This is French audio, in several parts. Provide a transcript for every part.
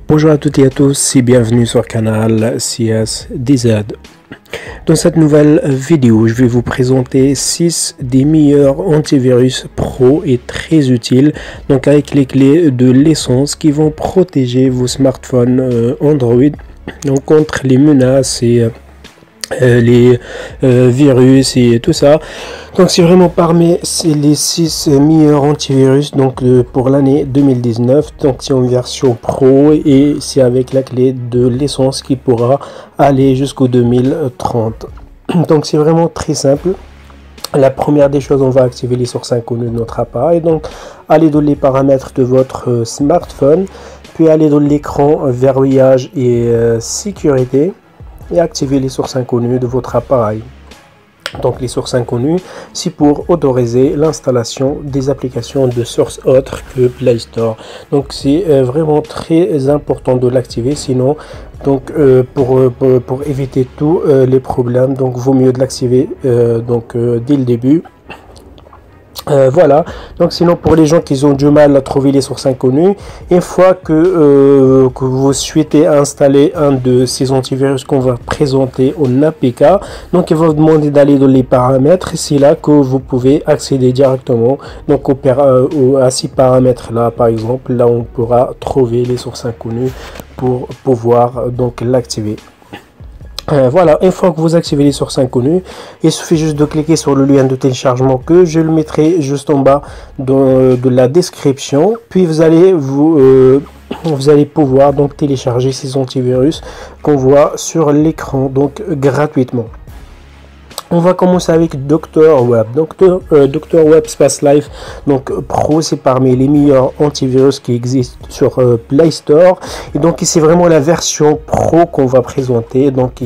Bonjour à toutes et à tous et bienvenue sur le canal CSDZ. Dans cette nouvelle vidéo, je vais vous présenter 6 des meilleurs antivirus pro et très utiles, donc avec les clés de l'essence qui vont protéger vos smartphones Android donc contre les menaces et les virus et tout ça. Donc c'est vraiment parmi les 6 meilleurs antivirus donc pour l'année 2019. Donc c'est en version pro et c'est avec la clé de l'essence qui pourra aller jusqu'au 2030. Donc c'est vraiment très simple. La première des choses, on va activer les sources inconnues de notre appareil. Donc aller dans les paramètres de votre smartphone, puis aller dans l'écran verrouillage et sécurité et activer les sources inconnues de votre appareil. Donc les sources inconnues, c'est pour autoriser l'installation des applications de sources autres que Play Store. Donc c'est vraiment très important de l'activer, sinon donc pour éviter tous les problèmes, donc vaut mieux de l'activer dès le début. Voilà, donc sinon pour les gens qui ont du mal à trouver les sources inconnues, une fois que vous souhaitez installer un de ces antivirus qu'on va présenter en APK, donc il va vous demander d'aller dans les paramètres et c'est là que vous pouvez accéder directement donc à ces paramètres là. Par exemple, là on pourra trouver les sources inconnues pour pouvoir donc l'activer. Voilà, une fois que vous activez les sources inconnues, il suffit juste de cliquer sur le lien de téléchargement que je le mettrai juste en bas de la description. Puis vous allez pouvoir donc télécharger ces antivirus qu'on voit sur l'écran donc gratuitement. On va commencer avec Dr. Web. Dr. Web Space Life donc Pro, c'est parmi les meilleurs antivirus qui existent sur Play Store. Et donc c'est vraiment la version Pro qu'on va présenter. Donc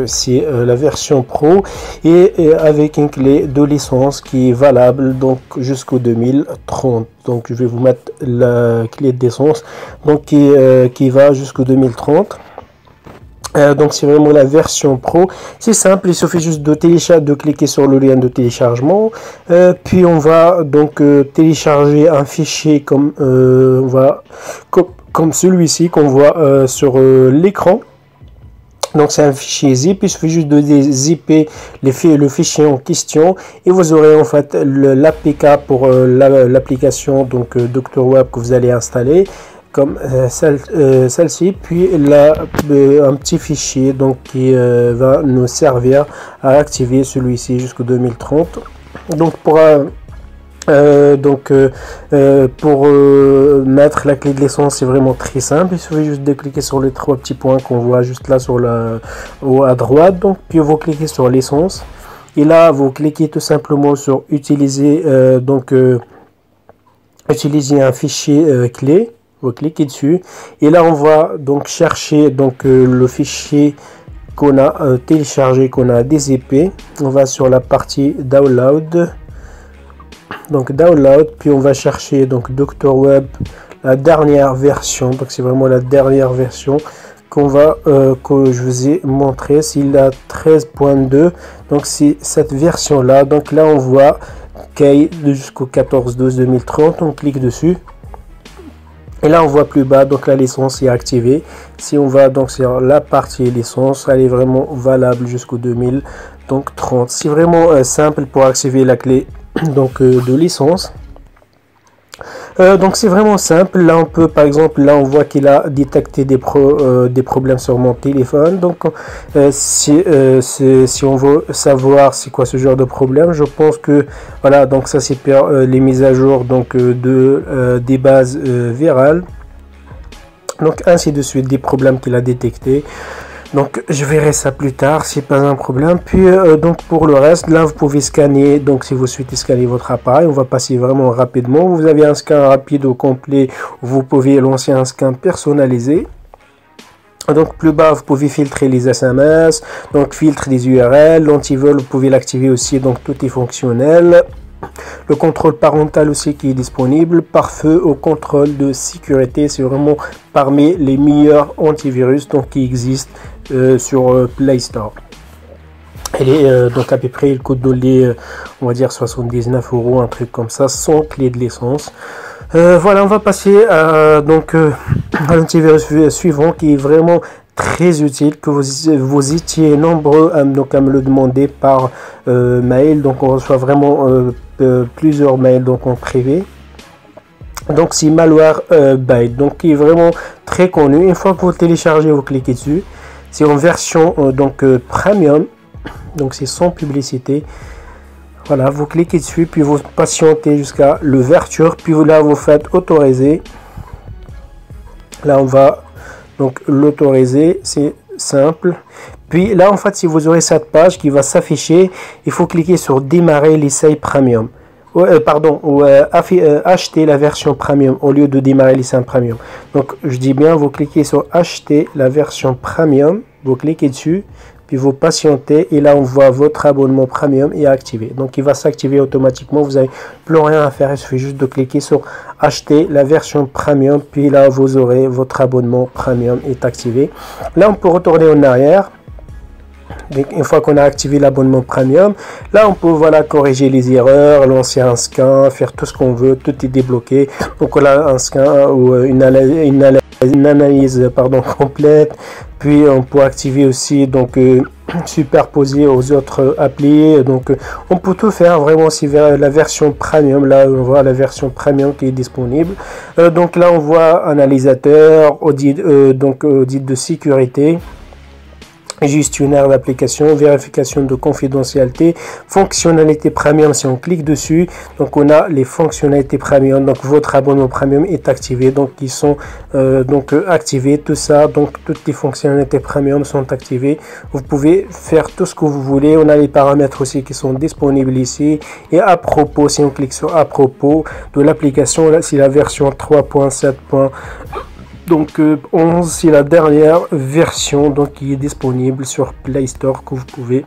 c'est la version Pro et avec une clé de licence qui est valable donc jusqu'au 2030. Donc je vais vous mettre la clé de licence donc qui va jusqu'au 2030. Donc c'est vraiment la version pro, c'est simple, il suffit juste de cliquer sur le lien de téléchargement, puis on va donc télécharger un fichier comme celui-ci qu'on voit sur l'écran. Donc c'est un fichier zip, il suffit juste de zipper le fichier en question et vous aurez en fait l'APK pour l'application donc Dr. Web que vous allez installer, comme celle-ci, puis là un petit fichier donc qui va nous servir à activer celui-ci jusqu'au 2030. Donc pour mettre la clé de l'essence, c'est vraiment très simple, il suffit juste de cliquer sur les 3 petits points qu'on voit juste là sur à droite. Donc puis vous cliquez sur l'essence et là vous cliquez tout simplement sur utiliser utiliser un fichier clé. Vous cliquez dessus et là on va donc chercher donc le fichier qu'on a téléchargé, qu'on a dézippé. On va sur la partie download, donc download, puis on va chercher donc Dr. Web, la dernière version. Donc c'est vraiment la dernière version qu'on va que je vous ai montré, c'est la 13.2. donc c'est cette version là. Donc là on voit qu'il jusqu'au 14/12/2030, on clique dessus. Et là on voit plus bas donc la licence est activée. Si on va donc sur la partie licence, elle est vraiment valable jusqu'au 2030. C'est vraiment simple pour activer la clé donc de licence. Donc c'est vraiment simple. Là on peut par exemple, là on voit qu'il a détecté des problèmes sur mon téléphone. Donc si on veut savoir c'est quoi ce genre de problème, je pense que voilà, donc ça c'est les mises à jour donc des bases virales, donc ainsi de suite, des problèmes qu'il a détectés. Donc je verrai ça plus tard, c'est pas un problème. Puis donc pour le reste, là vous pouvez scanner, donc si vous souhaitez scanner votre appareil, on va passer vraiment rapidement. Vous avez un scan rapide au complet, vous pouvez lancer un scan personnalisé. Donc plus bas vous pouvez filtrer les SMS, donc filtre des URL, l'antivol vous pouvez l'activer aussi, donc tout est fonctionnel. Le contrôle parental aussi qui est disponible. Pare-feu au contrôle de sécurité, c'est vraiment parmi les meilleurs antivirus donc qui existent sur Play Store. Elle est donc à peu près, il coûte on va dire 79 €, un truc comme ça, sans clé de licence. Voilà, on va passer à l'antivirus suivant qui est vraiment très utile, que vous étiez nombreux à me le demander par mail. Donc on reçoit vraiment plusieurs mails donc en privé. Donc c'est Malwarebytes, donc qui est vraiment très connu. Une fois que vous le téléchargez, vous cliquez dessus. C'est en version premium, donc c'est sans publicité. Voilà, vous cliquez dessus, puis vous patientez jusqu'à l'ouverture, puis là vous faites autoriser. Là on va donc l'autoriser, c'est simple. Puis là en fait, si vous aurez cette page qui va s'afficher, il faut cliquer sur démarrer l'essai premium. Acheter la version premium au lieu de démarrer l'essai premium. Donc je dis bien, vous cliquez sur acheter la version premium, vous cliquez dessus, puis vous patientez et là on voit votre abonnement premium est activé. Donc il va s'activer automatiquement, vous n'avez plus rien à faire, il suffit juste de cliquer sur acheter la version premium, puis là vous aurez votre abonnement premium est activé. Là on peut retourner en arrière. Donc, une fois qu'on a activé l'abonnement premium, là on peut voilà corriger les erreurs, lancer un scan, faire tout ce qu'on veut, tout est débloqué. Donc on a un scan ou une analyse complète. Puis on peut activer aussi donc superposer aux autres applis. Donc on peut tout faire vraiment si vers la version premium. Là on voit la version premium qui est disponible. Donc là on voit analysateur, audit audit de sécurité, gestionnaire d'application, vérification de confidentialité, fonctionnalité premium. Si on clique dessus, donc on a les fonctionnalités premium. Donc votre abonnement premium est activé, donc ils sont activés, tout ça. Donc toutes les fonctionnalités premium sont activées. Vous pouvez faire tout ce que vous voulez. On a les paramètres aussi qui sont disponibles ici. Et à propos, si on clique sur à propos de l'application, là c'est la version 3.7. Donc 11, c'est la dernière version donc qui est disponible sur Play Store, que vous pouvez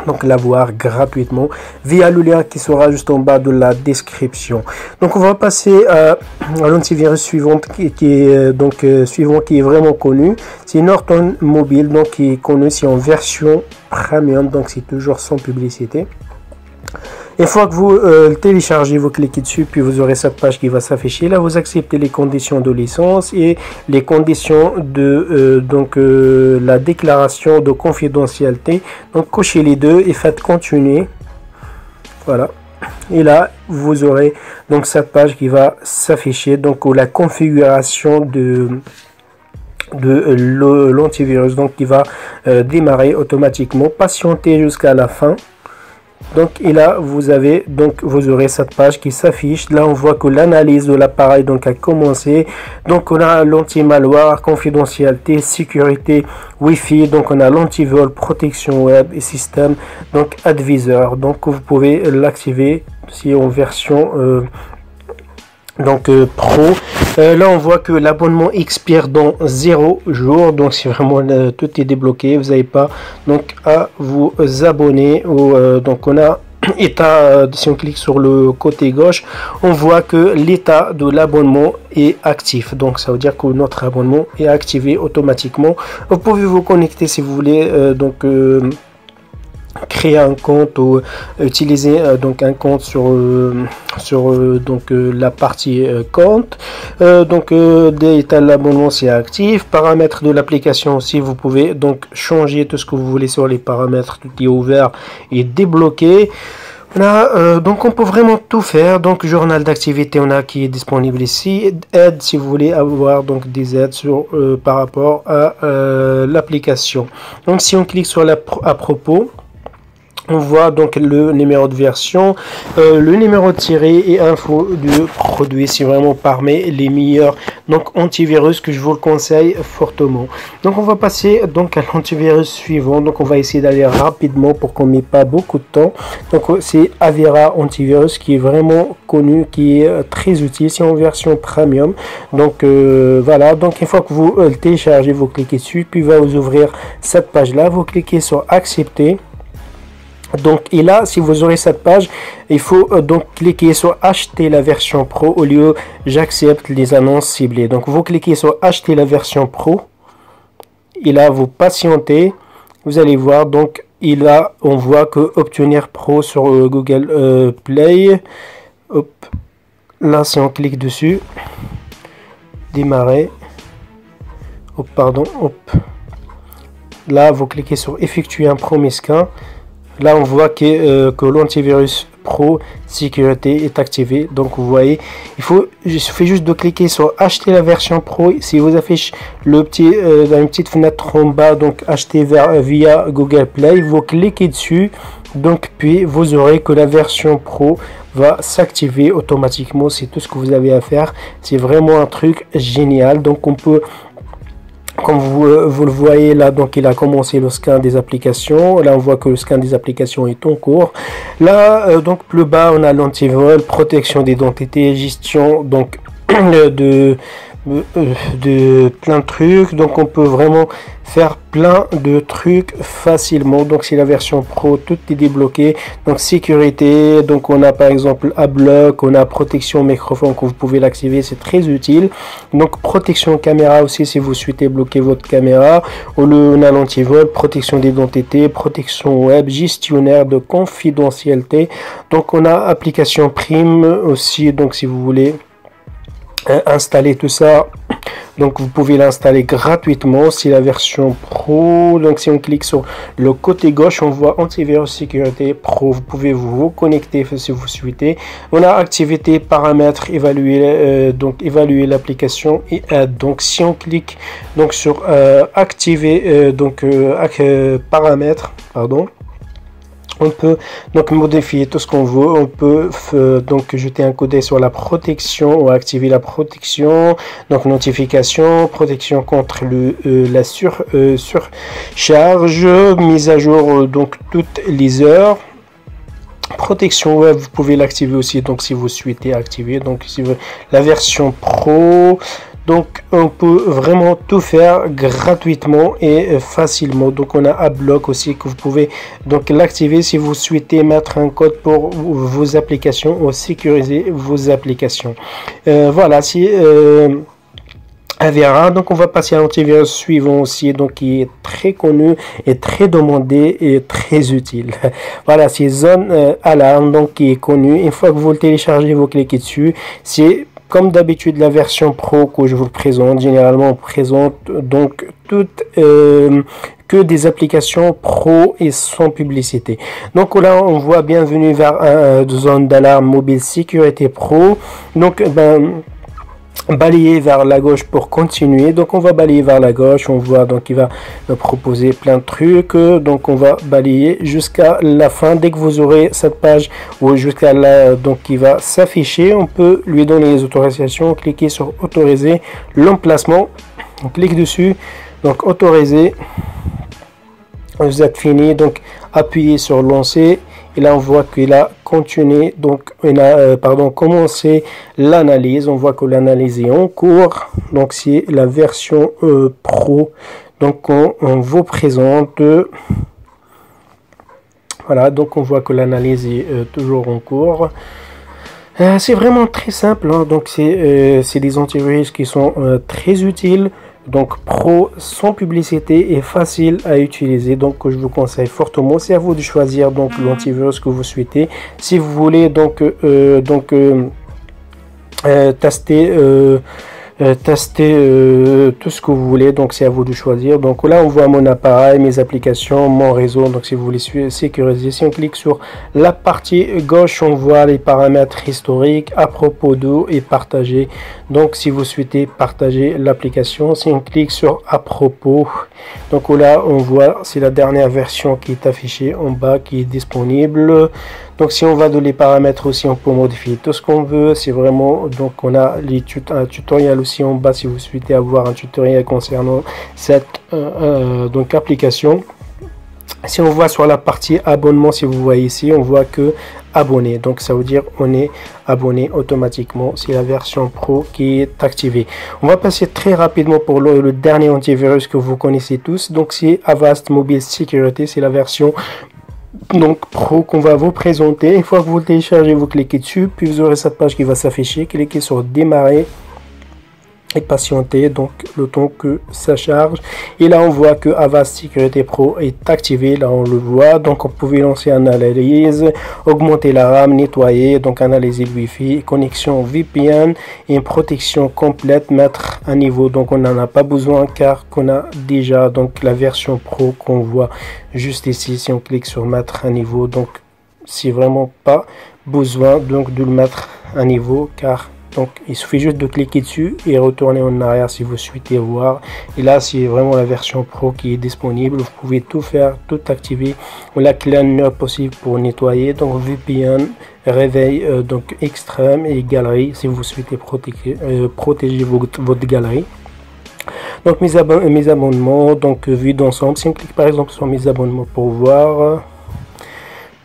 donc l'avoir gratuitement via le lien qui sera juste en bas de la description. Donc on va passer à l'antivirus suivant qui est vraiment connu. C'est Norton Mobile, donc qui est connu, c'est en version premium, donc c'est toujours sans publicité. Une fois que vous le téléchargez, vous cliquez dessus, puis vous aurez cette page qui va s'afficher. Là, vous acceptez les conditions de licence et les conditions de la déclaration de confidentialité. Donc, cochez les deux et faites continuer. Voilà. Et là, vous aurez donc cette page qui va s'afficher. Donc, la configuration de l'antivirus, donc qui va démarrer automatiquement. Patientez jusqu'à la fin. Donc et là vous aurez cette page qui s'affiche. Là on voit que l'analyse de l'appareil donc a commencé. Donc on a l'anti-malware, confidentialité, sécurité, Wi-Fi. Donc on a l'antivol, protection web et système donc advisor. Donc vous pouvez l'activer si en version pro. Là on voit que l'abonnement expire dans 0 jours, donc c'est vraiment tout est débloqué, vous n'avez pas donc à vous abonner donc on a état. Si on clique sur le côté gauche, on voit que l'état de l'abonnement est actif, donc ça veut dire que notre abonnement est activé automatiquement. Vous pouvez vous connecter si vous voulez créer un compte ou utiliser un compte sur la partie compte. D'état de l'abonnement c'est actif, paramètres de l'application aussi, vous pouvez donc changer tout ce que vous voulez sur les paramètres, tout est ouvert et débloqué. Là, donc on peut vraiment tout faire. Donc journal d'activité, on a qui est disponible ici. Aide si vous voulez avoir donc des aides par rapport à l'application. Donc si on clique sur à propos, on voit donc le numéro de version, le numéro de tiré et info du produit. C'est vraiment parmi les meilleurs donc antivirus que je vous le conseille fortement. Donc on va passer donc à l'antivirus suivant. Donc on va essayer d'aller rapidement pour qu'on n'ait pas beaucoup de temps. Donc c'est Avira Antivirus qui est vraiment connu, qui est très utile. C'est en version premium. Donc voilà. Donc une fois que vous le téléchargez, vous cliquez dessus, puis va vous ouvrir cette page là. Vous cliquez sur accepter. Donc et là si vous aurez cette page, il faut donc cliquer sur acheter la version pro au lieu j'accepte les annonces ciblées. Donc vous cliquez sur acheter la version pro et là vous patientez, vous allez voir. Donc et là on voit que obtenir pro sur Google Play. Hop. Là, si on clique dessus, démarrer, hop, pardon, hop. Là, vous cliquez sur effectuer un premier scan. Là, on voit que l'antivirus Pro sécurité est activé. Donc, vous voyez, il suffit juste de cliquer sur acheter la version Pro. Si vous affiche le petit, une petite fenêtre en bas, donc acheter via Google Play, vous cliquez dessus. Donc, puis vous aurez que la version Pro va s'activer automatiquement. C'est tout ce que vous avez à faire. C'est vraiment un truc génial. Donc, on peut, comme vous le voyez là, donc il a commencé le scan des applications. Là, on voit que le scan des applications est en cours. Là, donc plus bas, on a l'antivol, protection d'identité, gestion donc de plein de trucs. Donc on peut vraiment faire plein de trucs facilement. Donc c'est la version Pro, tout est débloqué. Donc sécurité, donc on a par exemple Adblock, on a protection microphone que vous pouvez l'activer, c'est très utile. Donc protection caméra aussi si vous souhaitez bloquer votre caméra. On a l'antivol, protection d'identité, protection web, gestionnaire de confidentialité. Donc on a application Prime aussi, donc si vous voulez installer tout ça, donc vous pouvez l'installer gratuitement. C'est la version Pro. Donc si on clique sur le côté gauche, on voit antivirus sécurité Pro. Vous pouvez vous connecter si vous souhaitez. On a activité, paramètres, évaluer, donc évaluer l'application et aide. Donc si on clique donc sur activer paramètres, pardon, on peut donc modifier tout ce qu'on veut. On peut donc jeter un coup d'œil sur la protection ou activer la protection, donc notification, protection contre la surcharge, mise à jour donc toutes les heures. Protection web, vous pouvez l'activer aussi, donc si vous souhaitez activer, donc si vous, la version Pro. Donc on peut vraiment tout faire gratuitement et facilement. Donc on a Adblock aussi que vous pouvez donc l'activer si vous souhaitez mettre un code pour vos applications ou sécuriser vos applications. Voilà, si Avera. Donc on va passer à l'antivirus suivant aussi, donc qui est très connu et très demandé et très utile. Voilà, c'est Zone Alarm, donc qui est connu. Une fois que vous le téléchargez, vous cliquez dessus. C'est comme d'habitude la version Pro que je vous présente. Généralement on présente donc toutes que des applications Pro et sans publicité. Donc là on voit bienvenue vers Zone d'alarme mobile sécurité Pro. Donc balayer vers la gauche pour continuer. Donc on va balayer vers la gauche, on voit donc il va nous proposer plein de trucs. Donc on va balayer jusqu'à la fin. Dès que vous aurez cette page ou jusqu'à là, donc il va s'afficher, on peut lui donner les autorisations. Cliquez sur autoriser l'emplacement, on clique dessus, donc autoriser. Vous êtes fini, donc appuyez sur lancer. Et là on voit qu'il a continué, donc il a commencé l'analyse. On voit que l'analyse est en cours. Donc c'est la version Pro. Donc on vous présente. Voilà, donc on voit que l'analyse est toujours en cours. C'est vraiment très simple, hein. Donc c'est des antivirus qui sont très utiles. Donc Pro sans publicité et facile à utiliser. Donc je vous conseille fortement. C'est à vous de choisir donc l'antivirus que vous souhaitez. Si vous voulez donc tester tout ce que vous voulez, donc c'est à vous de choisir. Donc là on voit mon appareil, mes applications, mon réseau. Donc si vous voulez sécuriser, si on clique sur la partie gauche, on voit les paramètres historiques, à propos d'eau et partager. Donc si vous souhaitez partager l'application, si on clique sur à propos, donc là on voit c'est la dernière version qui est affichée en bas, qui est disponible. Donc si on va dans les paramètres aussi, on peut modifier tout ce qu'on veut. C'est vraiment, donc on a un tutoriel aussi en bas si vous souhaitez avoir un tutoriel concernant cette donc application. Si on voit sur la partie abonnement, si vous voyez ici, on voit que abonné, donc ça veut dire on est abonné automatiquement. C'est la version Pro qui est activée. On va passer très rapidement pour le dernier antivirus que vous connaissez tous. Donc c'est Avast Mobile Security, c'est la version donc Pro qu'on va vous présenter. Une fois que vous le téléchargez, vous cliquez dessus, puis vous aurez cette page qui va s'afficher. Cliquez sur démarrer. et patienter donc le temps que ça charge. Et là on voit que Avast Sécurité Pro est activé, là on le voit. Donc on pouvait lancer une analyse, augmenter la RAM, nettoyer, donc analyser le Wi-Fi, connexion VPN et une protection complète, mettre à niveau. Donc on n'en a pas besoin car qu'on a déjà donc la version Pro qu'on voit juste ici. Si on clique sur mettre à niveau, donc c'est vraiment pas besoin donc de le mettre à niveau, car donc il suffit juste de cliquer dessus et retourner en arrière si vous souhaitez voir. Et là c'est vraiment la version Pro qui est disponible. Vous pouvez tout faire, tout activer. La cleaner possible pour nettoyer, donc VPN, réveil donc extrême et galerie si vous souhaitez protéger votre galerie. Donc mes abonnements, donc vue d'ensemble. Si on clique par exemple sur mes abonnements pour voir,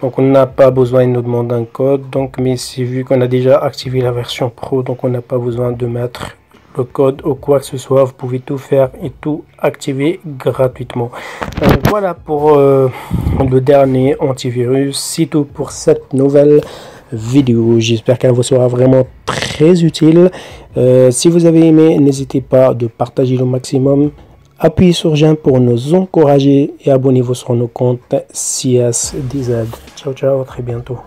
donc on n'a pas besoin, il nous demande un code, donc mais c'est vu qu'on a déjà activé la version Pro, donc on n'a pas besoin de mettre le code ou quoi que ce soit. Vous pouvez tout faire et tout activer gratuitement. Voilà pour le dernier antivirus. C'est tout pour cette nouvelle vidéo. J'espère qu'elle vous sera vraiment très utile. Si vous avez aimé, n'hésitez pas de partager au maximum. Appuyez sur j'aime pour nous encourager et abonnez-vous sur nos comptes CS10Z. Ciao, ciao, à très bientôt.